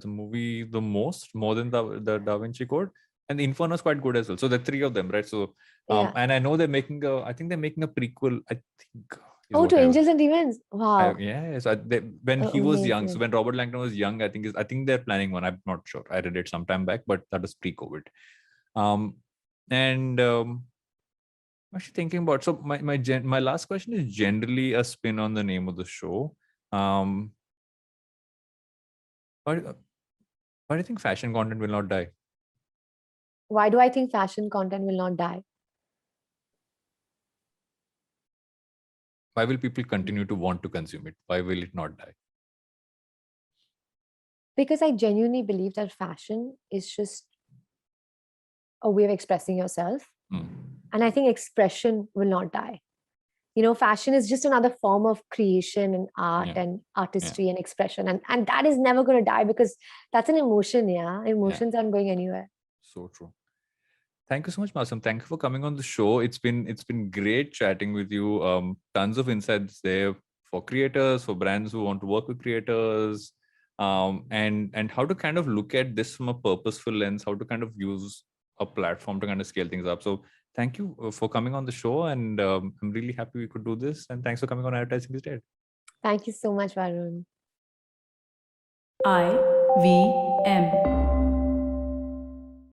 movie more than the Da Vinci Code, and the Inferno is quite good as well. So the three of them, right? So and I know they're making I think they're making a prequel. I think. To Angels and Demons. Wow. When he was young, so when Robert Langdon was young, I think they're planning one. I'm not sure. I read it some time back, but that was pre-COVID. I'm actually thinking about, so my last question is generally a spin on the name of the show. Why do you think fashion content will not die? Why do I think fashion content will not die? Why will people continue to want to consume it? Why will it not die? Because I genuinely believe that fashion is just a way of expressing yourself. And I think expression will not die. Fashion is just another form of creation and art and artistry and expression. And that is never going to die, because that's an emotion. Emotions aren't going anywhere. So true. Thank you so much, Masoom. Thank you for coming on the show. It's been great chatting with you. Tons of insights there for creators, for brands who want to work with creators, and how to kind of look at this from a purposeful lens, how to kind of use a platform to kind of scale things up. So thank you for coming on the show, and I'm really happy we could do this. And thanks for coming on Advertising is Dead. Thank you so much, Varun. IVM